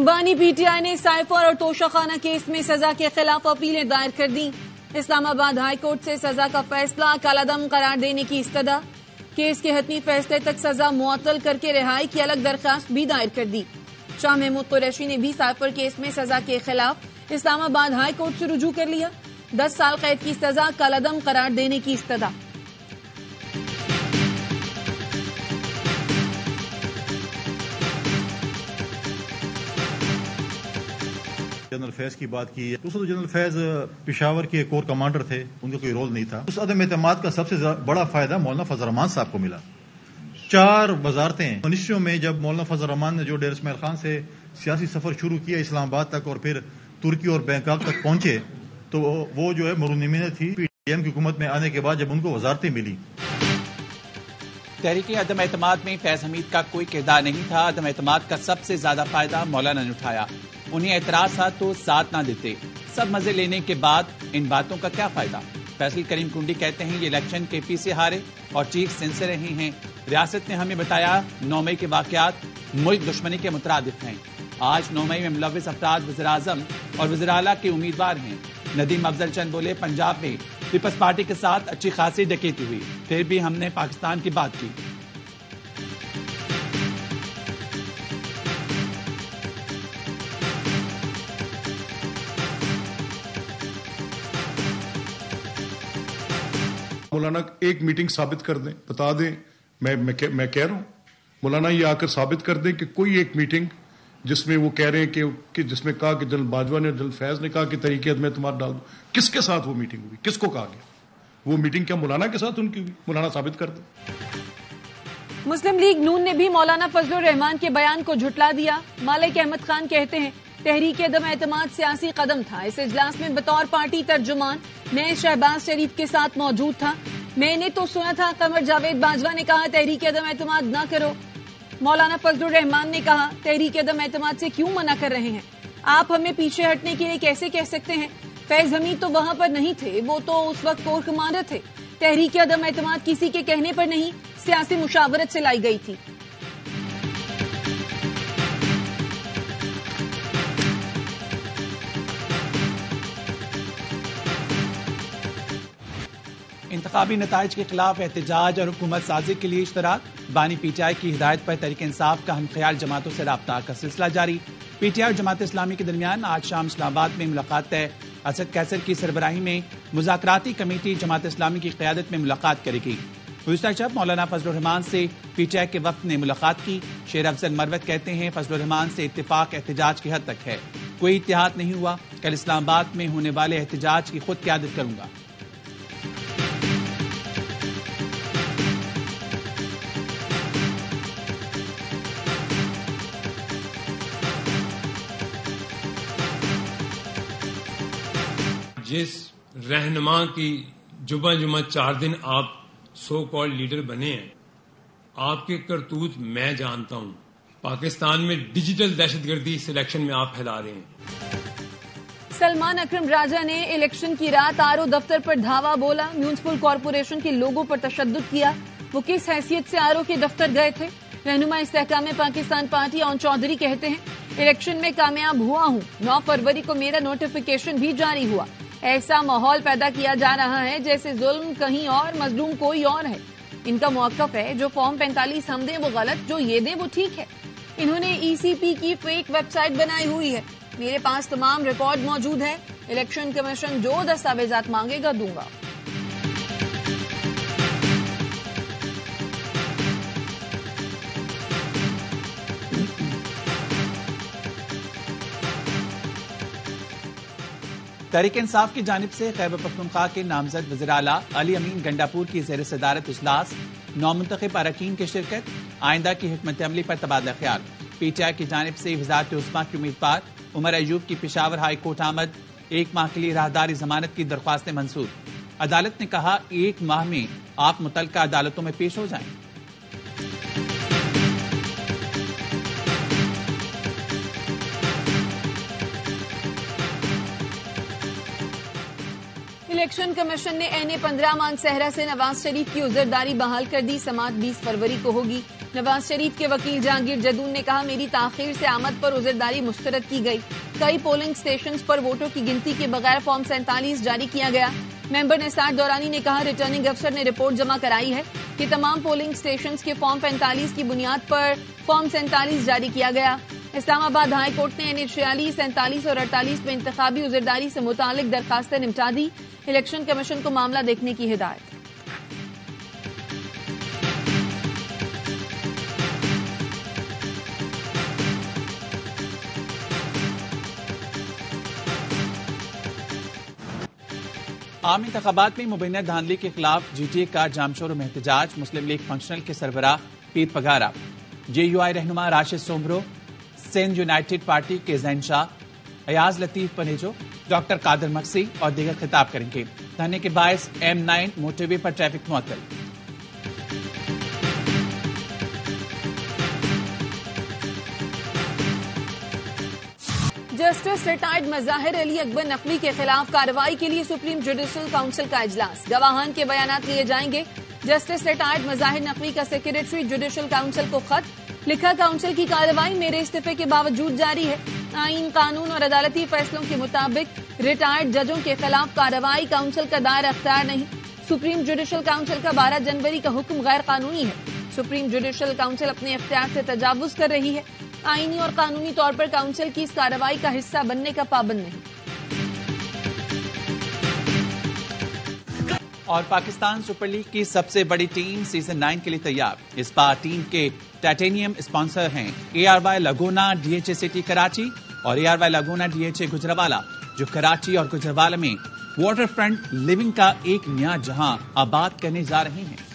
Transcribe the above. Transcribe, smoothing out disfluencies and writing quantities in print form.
بانی P T I نے cipher اور توشہ خانہ کیس میں سزا کے خلاف اپیلیں دائر کر دی. اسلام آباد ہائی کورٹ سے سزا کا فیصلہ کالعدم قرار دینے کی استدعا. کیس کے حتمی فیصلے تک سزا معطل کر کے رہائی کی الگ درخواست بھی دائر کر دی. شاہ محمود قریشی نے بھی سائفر کیس میں سزا کے خلاف اسلام آباد ہائی کورٹ سے رجوع کر لیا. 10 سال قید کی سزا کالعدم قرار دینے کی استدعا. جنرل فیض کی بات کی. دوسرا تو جنرل فیض پشاور کے کور کمانڈر تھے, ان کا کوئی رول نہیں تھا. اس عدم اعتماد کا سب سے بڑا فائدہ مولانا فضل الرحمان صاحب کو ملا. 4 وزارتیں انیسویں میں جب مولانا فضل الرحمان نے جو ڈیر اسماعیل خان سے سیاسی سفر شروع کیا اسلام آباد تک اور پھر ترکی اور بینکاک تک پہنچے, تو وہ جو ہے مرونمینہ تھی پی ڈی ایم کی حکومت میں آنے کے بعد جب ان کو وزارتیں ملی. تحریک عدم اعتماد میں فیض حمید کا کوئی کردار نہیں تھا. عدم اعتماد کا سب سے زیادہ فائدہ مولانا نے اٹھایا. انہیں اعتراض تھا تو ساتھ نہ دیتے. سب مزے لینے کے بعد ان باتوں کا کیا فائدہ؟ فیصل کریم کنڈی کہتے ہیں یہ الیکشن کے پی سے ہارے اور چیف سینسر رہے ہیں. ریاست نے ہمیں بتایا 9 مئی کے واقعات ملک دشمنی کے مترادف ہیں. آج 9 مئی میں ملوث افراد وزیراعظم اور وزیر اعلیٰ کے امیدوار ہیں. ندیم افضل چند بولے پنجاب میں پیپلز پارٹی کے ساتھ اچھی خاصی ڈکیتی ہوئی, پھر بھی ہم نے پاکستان کی بات کی. مولانا ایک میٹنگ ثابت کر دیں, بتا دیں. میں کہہ رہا ہوں مولانا یہ آ کر ثابت کر دیں کہ کوئی ایک میٹنگ جس میں وہ کہہ رہے ہیں کہ جس میں کہا کہ جنرل باجوہ نے جنرل فیض نے کہا کہ تحریک عدم اعتماد ڈال دو. کس کے ساتھ وہ میٹنگ ہوئی, کس کو کہا گیا؟ وہ میٹنگ کیا مولانا کے ساتھ ان کی ہوئی؟ مولانا ثابت کر دیں. مسلم لیگ نون نے بھی مولانا فضل الرحمان کے بیان کو جھٹلا دیا. مالک احمد خان کہتے ہیں تحریک عدم اعتماد سیاسی قدم تھا. اس اجلاس میں بطور پارٹی ترجمان میں شہباز شریف کے ساتھ موجود تھا. میں نے تو سنا تھا قمر جاوید باجوہ نے کہا تحریک عدم اعتماد نہ کرو. مولانا فضل الرحمان نے کہا تحریک عدم اعتماد سے کیوں منع کر رہے ہیں؟ آپ ہمیں پیچھے ہٹنے کے لیے کیسے کہہ سکتے ہیں؟ فیض حمید تو وہاں پر نہیں تھے, وہ تو اس وقت کور کمانڈر تھے. تحریک عدم اعتماد کسی کے کہنے پر نہیں, سیاسی مشاورت سے لائی گئی تھی. انتخابی نتائج کے خلاف احتجاج اور حکومت سازی کے لیے اشتراک. بانی پی ٹی آئی کی ہدایت پر تحریک انصاف کا ہم خیال جماعتوں سے رابطہ کا سلسلہ جاری. پی ٹی آئی اور جماعت اسلامی کے درمیان آج شام اسلام آباد میں ملاقات طے. اسد قیصر کی سربراہی میں مذاکراتی کمیٹی جماعت اسلامی کی قیادت میں ملاقات کرے گی. گزشتہ شب مولانا فضل الرحمان سے پی ٹی آئی کے وفد نے ملاقات کی. شیر افضل مروت کہتے ہیں فضل الرحمان سے اتفاق احتجاج کی حد تک ہے, کوئی اتحاد نہیں ہوا. کل اسلام آباد میں ہونے والے احتجاج کی خود قیادت کروں گا. جس رہنما کی جمعہ 4 دن آپ سو کال لیڈر بنے ہیں, آپ کے کرتوت میں جانتا ہوں. پاکستان میں ڈیجیٹل دہشت گردی اس الیکشن میں آپ پھیلا رہے ہیں. سلمان اکرم راجہ نے الیکشن کی رات آر او دفتر پر دھاوا بولا. میونسپل کارپوریشن کے لوگوں پر تشدد کیا. وہ کس حیثیت سے آر او کے دفتر گئے تھے؟ رہنما استحکام پاکستان پارٹی اون چودھری کہتے ہیں الیکشن میں کامیاب ہوا ہوں. 9 فروری کو میرا نوٹیفیکیشن بھی جاری ہوا. ایسا ماحول پیدا کیا جا رہا ہے جیسے ظلم کہیں اور, مظلوم کوئی اور ہے. ان کا موقف ہے جو فارم 45 ہم دیں وہ غلط, جو یہ دیں وہ ٹھیک ہے. انہوں نے ای سی پی کی فیک ویب سائٹ بنائی ہوئی ہے. میرے پاس تمام ریکارڈ موجود ہے. الیکشن کمیشن جو دستاویزات مانگے گا دوں گا. تحریک انصاف کی جانب سے خیبر پختونخوا کے نامزد وزیر اعلیٰ علی امین گنڈاپور کی زیر صدارت اجلاس. 9 منتخب اراکین کی شرکت. آئندہ کی حکمت عملی پر تبادلہ خیال. پی ٹی آئی کی جانب سے وزارت عظمیٰ کے امیدوار عمر ایوب کی پشاور ہائی کورٹ آمد. 1 ماہ کے لیے راہداری ضمانت کی درخواستیں منظور. عدالت نے کہا 1 ماہ میں آپ متعلقہ عدالتوں میں پیش ہو جائیں. الیکشن کمیشن نے این 15 مان صحرا سے نواز شریف کی عذرداری بحال کر دی. سماعت 20 فروری کو ہوگی. نواز شریف کے وکیل جہانگیر جدون نے کہا میری تاخیر سے آمد پر عذرداری مسترد کی گئی. کئی پولنگ سٹیشنز پر ووٹوں کی گنتی کے بغیر فارم 47 جاری کیا گیا. ممبر نثار دورانی نے کہا ریٹرننگ افسر نے رپورٹ جمع کرائی ہے کہ تمام پولنگ سٹیشنز کے فارم 45 کی بنیاد پر فارم 47 جاری کیا گیا. اسلام آباد ہائی کورٹ نے NH 46, 47 اور 48 میں انتخابی عذرداری سے متعلق درخواستیں نمٹا دی. الیکشن کمیشن کو معاملہ دیکھنے کی ہدایت. عام انتخابات میں مبینہ دھاندلی کے خلاف GTA کا جام شور احتجاج. مسلم لیگ فنکشنل کے سربراہ پیر پگارا, JUI رہنما راشد سومرو, سندھ یونائیٹڈ پارٹی کے زین شاہ, ایاز لطیف پنیجو, ڈاکٹر قادر مکسی اور دیگر خطاب کریں گے. دھرنے کے باعث M9 موٹر وے پر ٹریفک معطل. جسٹس ریٹائرڈ مظاہر علی اکبر نقوی کے خلاف کارروائی کے لیے سپریم جوڈیشل کونسل کا اجلاس. گواہان کے بیانات لیے جائیں گے. جسٹس ریٹائرڈ مظاہر نقوی کا سیکریٹری جوڈیشل کونسل کو خط لکھا. کونسل کی کارروائی میرے استعفے کے باوجود جاری ہے. آئین, قانون اور عدالتی فیصلوں کے مطابق ریٹائرڈ ججوں کے خلاف کارروائی کونسل کا دائرہ اختیار نہیں. سپریم جوڈیشل کونسل کا 12 جنوری کا حکم غیر قانونی ہے. سپریم جوڈیشل کونسل اپنے اختیار سے تجاوز کر رہی ہے. آئینی اور قانونی طور پر کونسل کی اس کارروائی کا حصہ بننے کا پابند نہیں. اور پاکستان سپر لیگ کی سب سے بڑی ٹیم سیزن 9 کے لیے تیار. اس بار ٹیم کے ٹائٹینیم اسپانسر ہیں ARY Laguna DHA city Karachi اور ARY لگونا DHA گجرانوالہ, جو کراچی اور گجرانوالہ میں واٹر فرنٹ لیونگ کا ایک نیا جہاں آباد کرنے جا رہے ہیں.